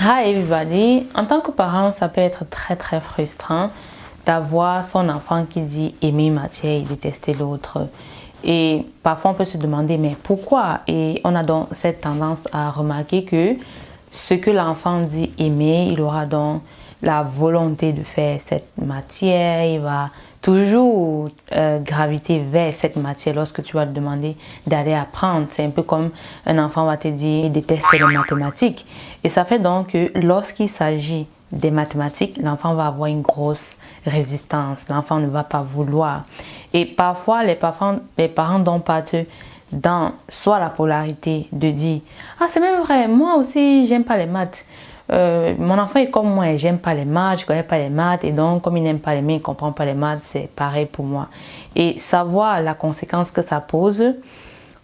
Hi everybody, en tant que parent, ça peut être très frustrant d'avoir son enfant qui dit aimer une matière et détester l'autre. Et parfois on peut se demander mais pourquoi? Et on a donc cette tendance à remarquer que ce que l'enfant dit aimer, il aura donc la volonté de faire cette matière, il va toujours graviter vers cette matière lorsque tu vas te demander d'aller apprendre. C'est un peu comme un enfant va te dire il déteste les mathématiques. Et ça fait donc que lorsqu'il s'agit des mathématiques, l'enfant va avoir une grosse résistance. L'enfant ne va pas vouloir. Et parfois, les parents donc partent dans soit la polarité de dire « Ah, c'est même vrai, moi aussi, j'aime pas les maths. Mon enfant est comme moi, j'aime pas les maths, je connais pas les maths et donc comme il n'aime pas les maths, il comprend pas les maths, c'est pareil pour moi. » Et savoir la conséquence que ça pose,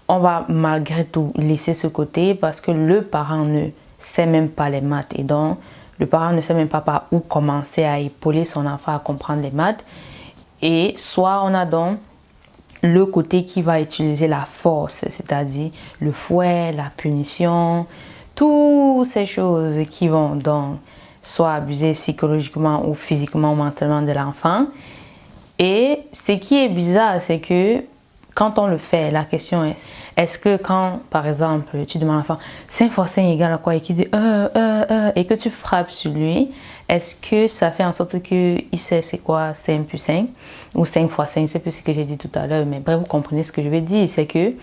on va malgré tout laisser ce côté parce que le parent ne sait même pas les maths et donc le parent ne sait même pas par où commencer à épauler son enfant à comprendre les maths. Et soit on a donc le côté qui va utiliser la force, c'est-à-dire le fouet, la punition, toutes ces choses qui vont donc soit abuser psychologiquement ou physiquement ou mentalement de l'enfant. Et ce qui est bizarre, c'est que quand on le fait, la question est-ce que quand, par exemple, tu demandes à l'enfant 5 fois 5 égale à quoi et qu'il dit et que tu frappes sur lui, est-ce que ça fait en sorte qu'il sait c'est quoi 5 plus 5 ou 5 fois 5, c'est plus ce que j'ai dit tout à l'heure, mais bref, vous comprenez ce que je veux dire, c'est que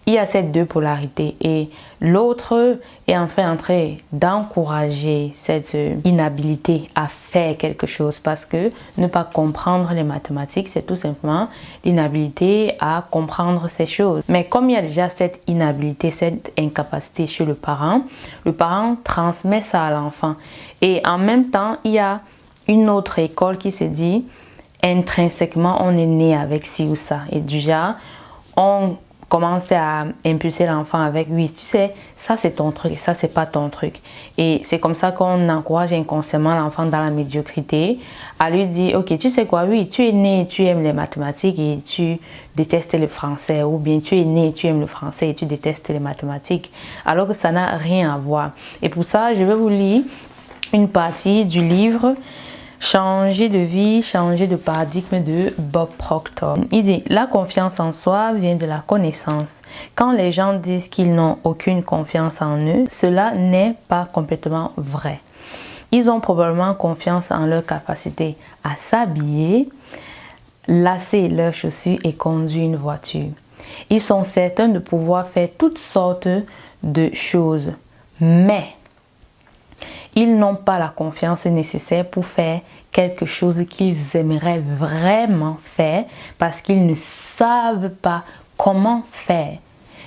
il y a ces deux polarités et l'autre est en train d'encourager cette inhabilité à faire quelque chose parce que ne pas comprendre les mathématiques, c'est tout simplement l'inhabilité à comprendre ces choses. Mais comme il y a déjà cette inhabilité, cette incapacité chez le parent transmet ça à l'enfant. Et en même temps, il y a une autre école qui se dit intrinsèquement, on est né avec ci ou ça. Et déjà, on commencer à impulser l'enfant avec oui, tu sais, ça c'est ton truc, ça c'est pas ton truc. Et c'est comme ça qu'on encourage inconsciemment l'enfant dans la médiocrité à lui dire ok, tu sais quoi, oui, tu es né, tu aimes les mathématiques et tu détestes le français, ou bien tu es né, tu aimes le français et tu détestes les mathématiques, alors que ça n'a rien à voir. Et pour ça, je vais vous lire une partie du livre Changer de vie, changer de paradigme de Bob Proctor. Il dit, la confiance en soi vient de la connaissance. Quand les gens disent qu'ils n'ont aucune confiance en eux, cela n'est pas complètement vrai. Ils ont probablement confiance en leur capacité à s'habiller, lasser leurs chaussures et conduire une voiture. Ils sont certains de pouvoir faire toutes sortes de choses, mais ils n'ont pas la confiance nécessaire pour faire quelque chose qu'ils aimeraient vraiment faire parce qu'ils ne savent pas comment faire.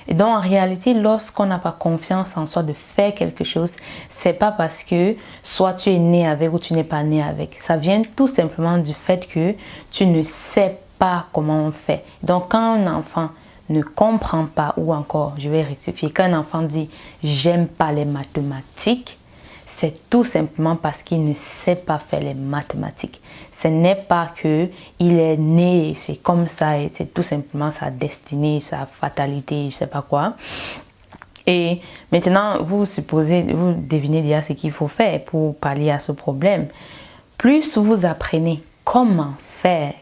Et donc en réalité, lorsqu'on n'a pas confiance en soi de faire quelque chose, c'est pas parce que soit tu es né avec ou tu n'es pas né avec. Ça vient tout simplement du fait que tu ne sais pas comment on fait. Donc quand un enfant ne comprend pas, ou encore, je vais rectifier, quand un enfant dit « j'aime pas les mathématiques », c'est tout simplement parce qu'il ne sait pas faire les mathématiques. Ce n'est pas que il est né, c'est comme ça, et c'est tout simplement sa destinée, sa fatalité, je sais pas quoi. Et maintenant, vous devinez déjà ce qu'il faut faire pour pallier à ce problème. Plus vous apprenez comment faire,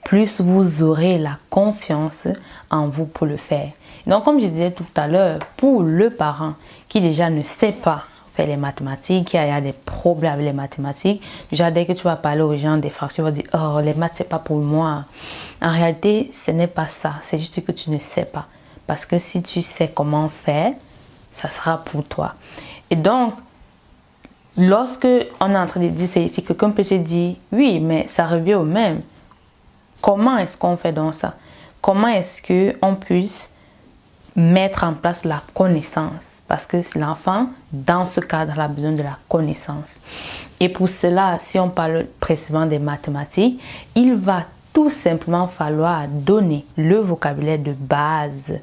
plus vous aurez la confiance en vous pour le faire. Donc, comme je disais tout à l'heure, pour le parent qui déjà ne sait pas faire les mathématiques, il y a des problèmes avec les mathématiques. Déjà, dès que tu vas parler aux gens des fractions, tu vas dire « Oh, les maths, c'est pas pour moi. » En réalité, ce n'est pas ça. C'est juste que tu ne sais pas. Parce que si tu sais comment faire, ça sera pour toi. Et donc, lorsque on est en train de dire, si quelqu'un peut se dire « Oui, mais ça revient au même. » Comment est-ce qu'on fait donc ça? Comment est-ce qu'on puisse mettre en place la connaissance, parce que l'enfant, dans ce cadre, a besoin de la connaissance. Et pour cela, si on parle précisément des mathématiques, il va tout simplement falloir donner le vocabulaire de base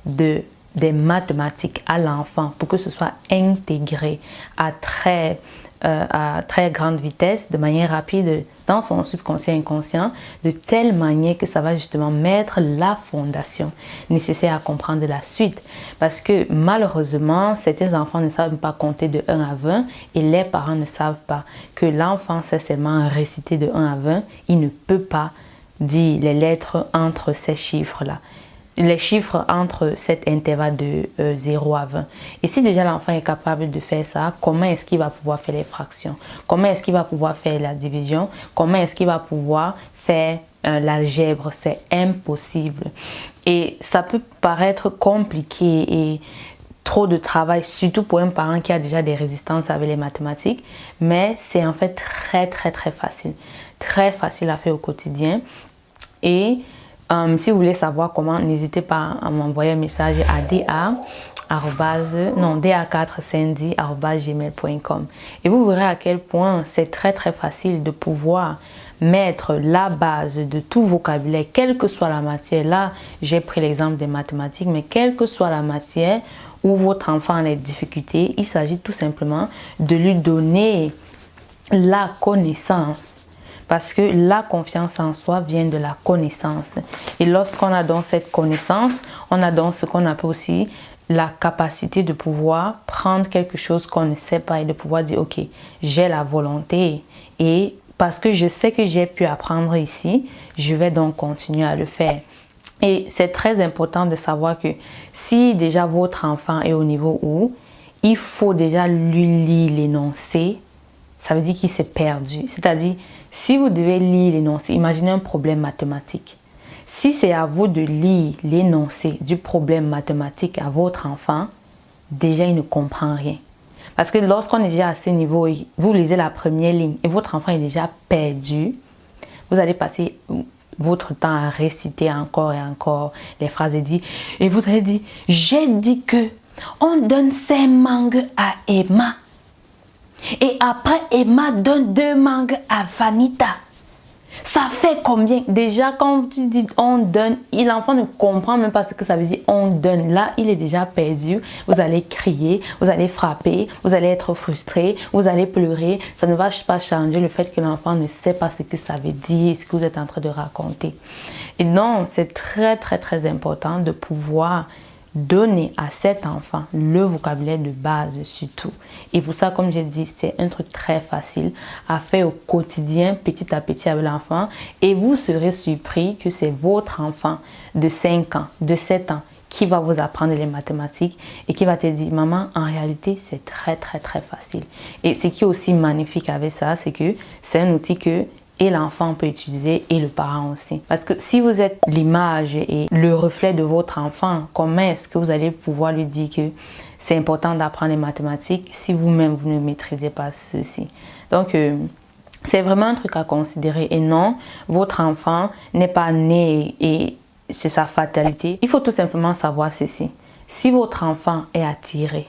des mathématiques à l'enfant pour que ce soit intégré à très à très grande vitesse, de manière rapide dans son subconscient inconscient, de telle manière que ça va justement mettre la fondation nécessaire à comprendre la suite. Parce que malheureusement, certains enfants ne savent pas compter de 1 à 20 et les parents ne savent pas que l'enfant sait seulement réciter de 1 à 20. Il ne peut pas dire les lettres entre ces chiffres-là. Les chiffres entre cet intervalle de 0 à 20. Et si déjà l'enfant est capable de faire ça, comment est-ce qu'il va pouvoir faire les fractions? Comment est-ce qu'il va pouvoir faire la division? Comment est-ce qu'il va pouvoir faire l'algèbre? C'est impossible. Et ça peut paraître compliqué et trop de travail, surtout pour un parent qui a déjà des résistances avec les mathématiques, mais c'est en fait très facile. Très facile à faire au quotidien. Et si vous voulez savoir comment, n'hésitez pas à m'envoyer un message à da4sandy@gmail.com et vous verrez à quel point c'est très facile de pouvoir mettre la base de tout vocabulaire, quelle que soit la matière. Là, j'ai pris l'exemple des mathématiques, mais quelle que soit la matière où votre enfant a des difficultés, il s'agit tout simplement de lui donner la connaissance. Parce que la confiance en soi vient de la connaissance. Et lorsqu'on a donc cette connaissance, on a donc ce qu'on appelle aussi la capacité de pouvoir prendre quelque chose qu'on ne sait pas et de pouvoir dire, ok, j'ai la volonté. Et parce que je sais que j'ai pu apprendre ici, je vais donc continuer à le faire. Et c'est très important de savoir que si déjà votre enfant est au niveau où il faut déjà lui lire l'énoncé, ça veut dire qu'il s'est perdu. C'est-à-dire, si vous devez lire l'énoncé, imaginez un problème mathématique. Si c'est à vous de lire l'énoncé du problème mathématique à votre enfant, déjà il ne comprend rien. Parce que lorsqu'on est déjà à ce niveau, vous lisez la première ligne et votre enfant est déjà perdu, vous allez passer votre temps à réciter encore et encore les phrases et vous allez dire, j'ai dit que on donne 5 mangues à Emma. Et après, Emma donne 2 mangues à Vanita. Ça fait combien? Déjà, quand tu dis on donne, l'enfant ne comprend même pas ce que ça veut dire on donne. Là, il est déjà perdu. Vous allez crier, vous allez frapper, vous allez être frustré, vous allez pleurer. Ça ne va pas changer le fait que l'enfant ne sait pas ce que ça veut dire, ce que vous êtes en train de raconter. Et donc, c'est très important de pouvoir donner à cet enfant le vocabulaire de base surtout. Et pour ça, comme j'ai dit, c'est un truc très facile à faire au quotidien, petit à petit avec l'enfant. Et vous serez surpris que c'est votre enfant de 5 ans, de 7 ans qui va vous apprendre les mathématiques et qui va te dire, maman, en réalité, c'est très facile. Et ce qui est aussi magnifique avec ça, c'est que c'est un outil que et l'enfant peut utiliser et le parent aussi. Parce que si vous êtes l'image et le reflet de votre enfant, comment est-ce que vous allez pouvoir lui dire que c'est important d'apprendre les mathématiques si vous-même vous ne maîtrisez pas ceci? Donc, c'est vraiment un truc à considérer. Et non, votre enfant n'est pas né et c'est sa fatalité. Il faut tout simplement savoir ceci. Si votre enfant est attiré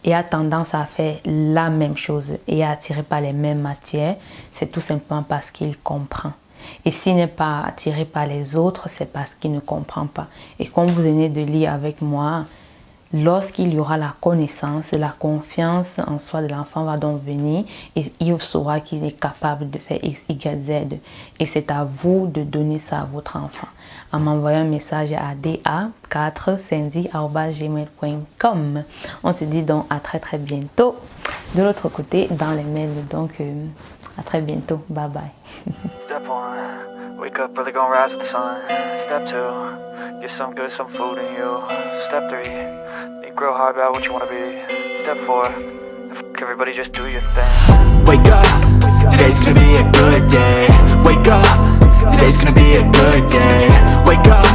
et a tendance à faire la même chose et à attirer par les mêmes matières, c'est tout simplement parce qu'il comprend. Et s'il n'est pas attiré par les autres, c'est parce qu'il ne comprend pas. Et comme vous venez de lire avec moi, lorsqu'il y aura la connaissance, la confiance en soi de l'enfant va donc venir et il saura qu'il est capable de faire X, Y, Z. Et c'est à vous de donner ça à votre enfant en m'envoyant un message à da4sandy@gmail.com. On se dit donc à très bientôt de l'autre côté dans les mails. Donc à très bientôt. Bye bye. Step 1, wake up early, gonna rise with the sun. Step 2, get some good, some food in you. Step 3, think real hard about what you wanna be. Step 4, everybody just do your thing. Wake up, today's gonna be a good day. Wake up, today's gonna be a good day. Wake up.